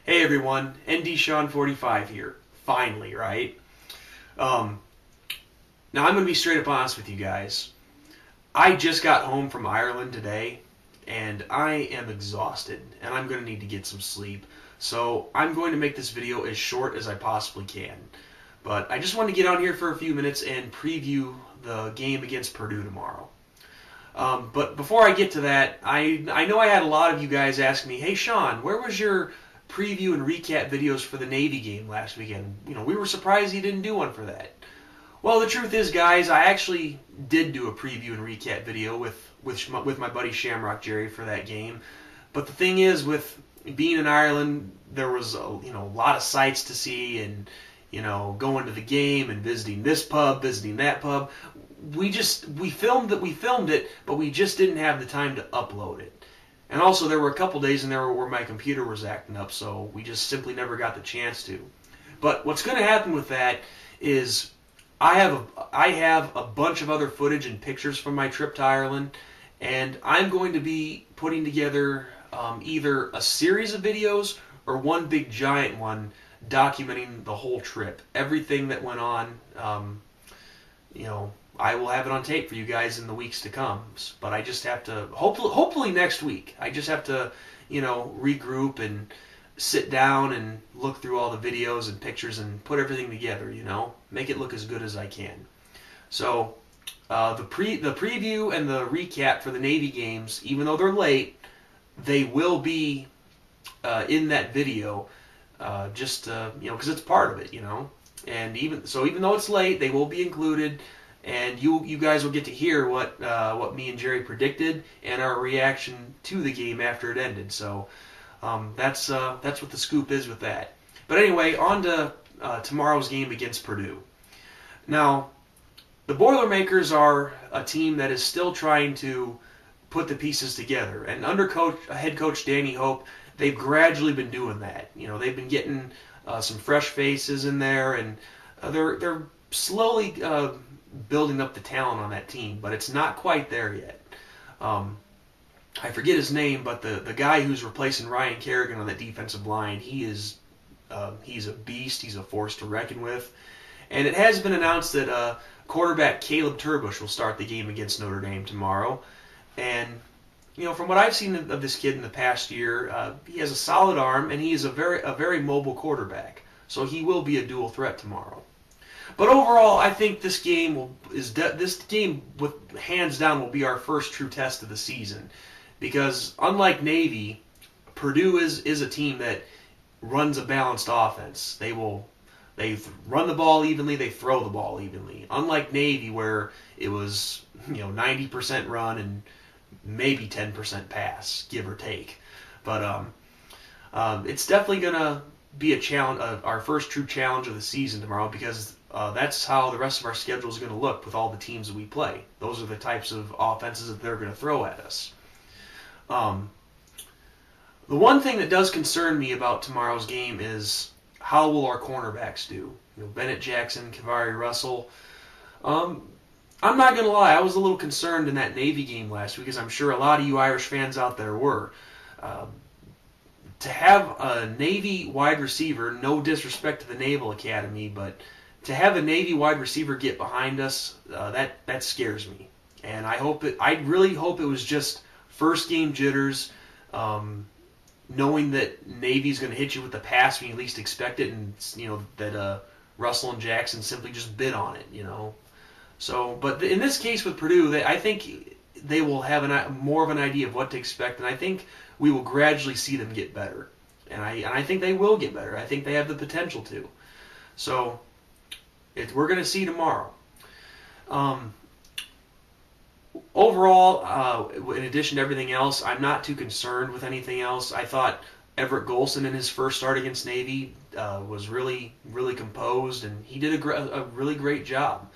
Hey everyone, ND Sean 45 here. Finally, right? Um, Now I'm going to be straight up honest with you guys. I just got home from Ireland today, and I am exhausted, and I'm going to need to get some sleep. So I'm going to make this video as short as I possibly can. But I just want to get on here for a few minutes and preview the game against Purdue tomorrow. But before I get to that, I know I had a lot of you guys ask me, hey Sean, where was your preview and recap videos for the Navy game last weekend? We were surprised you didn't do one for that. Well, the truth is, guys, I actually did do a preview and recap video with my buddy Shamrock Jerry for that game. But the thing is, with being in Ireland, there was a lot of sights to see, and going to the game and visiting this pub, visiting that pub. We filmed it, but we just didn't have the time to upload it. And also, there were a couple days in there where my computer was acting up, so we just simply never got the chance to. But what's going to happen with that is I have a bunch of other footage and pictures from my trip to Ireland, and I'm going to be putting together either a series of videos or one big giant one documenting the whole trip, everything that went on. I will have it on tape for you guys in the weeks to come. But I just have to, hopefully next week, I just have to, regroup and sit down and look through all the videos and pictures and put everything together, make it look as good as I can. So the preview and the recap for the Navy games, even though they're late, they will be in that video, because it's part of it, And even though it's late, they will be included. And you guys will get to hear what me and Jerry predicted and our reaction to the game after it ended. So that's what the scoop is with that. But anyway, on to tomorrow's game against Purdue. Now, the Boilermakers are a team that is still trying to put the pieces together. And under head coach Danny Hope, they've gradually been doing that. They've been getting some fresh faces in there, and they're slowly building up the talent on that team, but it's not quite there yet. I forget his name, but the guy who's replacing Ryan Kerrigan on that defensive line, he's a beast. He's a force to reckon with. And it has been announced that quarterback Caleb Turbush will start the game against Notre Dame tomorrow. And from what I've seen of this kid in the past year, he has a solid arm, and he is a very mobile quarterback. So he will be a dual threat tomorrow. But overall, I think this game with hands down will be our first true test of the season, because unlike Navy, Purdue is a team that runs a balanced offense. They run the ball evenly, they throw the ball evenly. Unlike Navy, where it was 90% run and maybe 10% pass, give or take. But it's definitely gonna be a challenge, our first true challenge of the season tomorrow, because that's how the rest of our schedule is going to look with all the teams that we play. Those are the types of offenses that they're going to throw at us. The one thing that does concern me about tomorrow's game is how will our cornerbacks do? Bennett Jackson, Kavari Russell. I'm not going to lie, I was a little concerned in that Navy game last week, as I'm sure a lot of you Irish fans out there were. To have a Navy wide receiver, no disrespect to the Naval Academy, but to have a Navy wide receiver get behind us, that scares me. And I really hope it was just first game jitters, knowing that Navy's going to hit you with the pass when you least expect it, and that Russell and Jackson simply just bid on it. So, but in this case with Purdue, I think they will have more of an idea of what to expect, and I think we will gradually see them get better. And I think they will get better. I think they have the potential to. So we're going to see tomorrow. Overall, in addition to everything else, I'm not too concerned with anything else. I thought Everett Golson in his first start against Navy was really, really composed, and he did a really great job.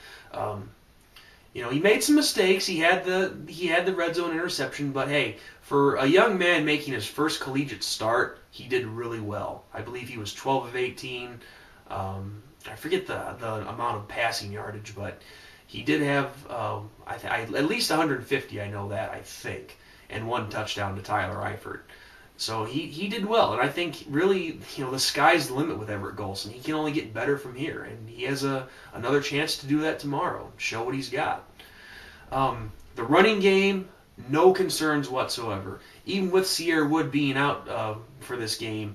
He made some mistakes. He had the red zone interception, but hey, for a young man making his first collegiate start, he did really well. I believe he was 12 of 18. I forget the amount of passing yardage, but he did have at least 150. I know that, I think, and one touchdown to Tyler Eifert. So he did well, and I think really, the sky's the limit with Everett Golson. He can only get better from here, and he has another chance to do that tomorrow. Show what he's got. The running game, no concerns whatsoever. Even with Sierra Wood being out for this game,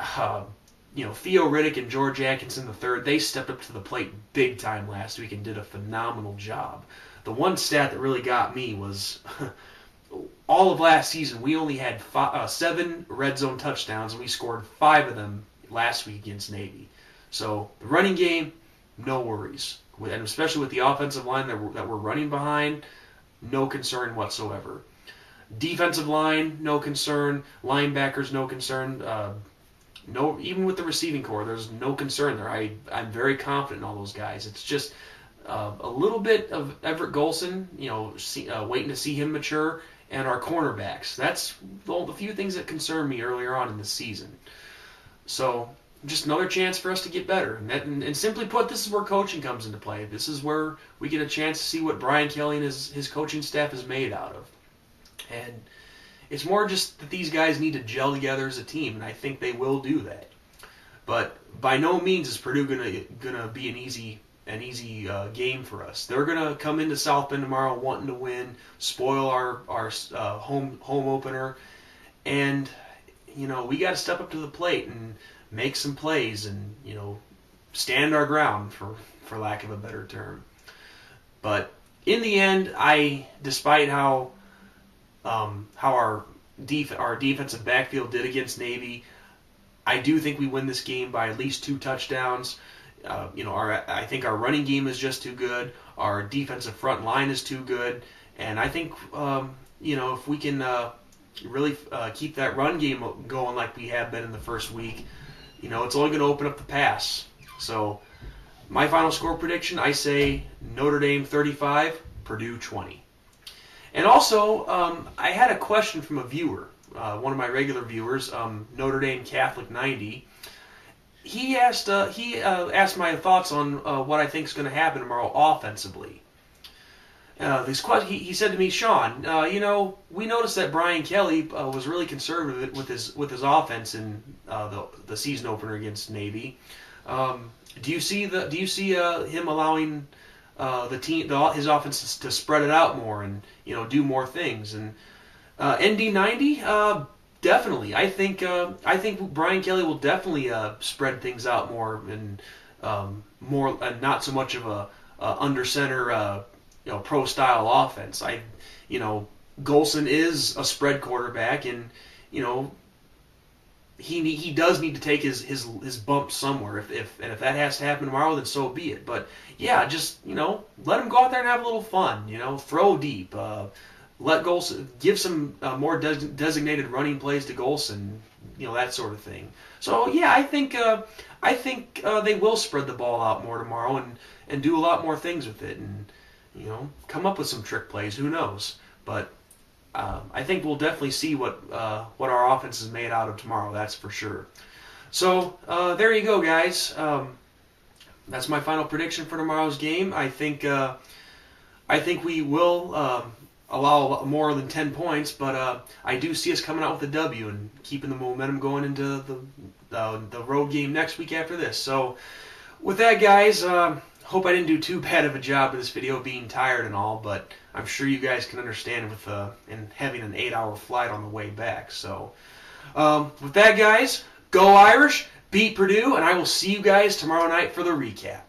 Theo Riddick and George Atkinson III, they stepped up to the plate big time last week and did a phenomenal job. The one stat that really got me was all of last season, we only had 7 red zone touchdowns, and we scored 5 of them last week against Navy. So the running game, no worries. And especially with the offensive line that we're running behind, no concern whatsoever. Defensive line, no concern. Linebackers, no concern. No, even with the receiving core, there's no concern there. I'm very confident in all those guys. It's just a little bit of Everett Golson, waiting to see him mature, and our cornerbacks. That's the few things that concern me earlier on in the season. So just another chance for us to get better. And simply put, this is where coaching comes into play. This is where we get a chance to see what Brian Kelly and his coaching staff is made out of. And it's more just that these guys need to gel together as a team, and I think they will do that. But by no means is Purdue gonna be an easy game for us. They're gonna come into South Bend tomorrow wanting to win, spoil our home opener, and we got to step up to the plate and make some plays and stand our ground for lack of a better term. But in the end, despite how our defensive backfield did against Navy, I do think we win this game by at least 2 touchdowns. I think our running game is just too good. Our defensive front line is too good, and I think if we can really keep that run game going like we have been in the first week, it's only going to open up the pass. So my final score prediction, I say Notre Dame 35, Purdue 20. And also, I had a question from a viewer, one of my regular viewers, Notre Dame Catholic 90. He asked my thoughts on what I think is going to happen tomorrow offensively. He said to me, Sean, we noticed that Brian Kelly was really conservative with his offense in the season opener against Navy. Do you see him allowing his offense to spread it out more and do more things? And ND90, definitely. I think Brian Kelly will definitely spread things out more and not so much of a under center pro style offense. Golson is a spread quarterback, and he does need to take his bump somewhere. If that has to happen tomorrow, then so be it. But yeah, just let him go out there and have a little fun. Throw deep. Let Golson give some more designated running plays to Golson. That sort of thing. So yeah, I think they will spread the ball out more tomorrow and do a lot more things with it, and come up with some trick plays. Who knows? But I think we'll definitely see what our offense is made out of tomorrow. That's for sure. So there you go, guys. That's my final prediction for tomorrow's game. I think we will allow more than 10 points, but I do see us coming out with a W and keeping the momentum going into the road game next week after this. So with that, guys, hope I didn't do too bad of a job of this video, being tired and all, but I'm sure you guys can understand with in having an 8-hour flight on the way back. So with that, guys, go Irish, beat Purdue, and I will see you guys tomorrow night for the recap.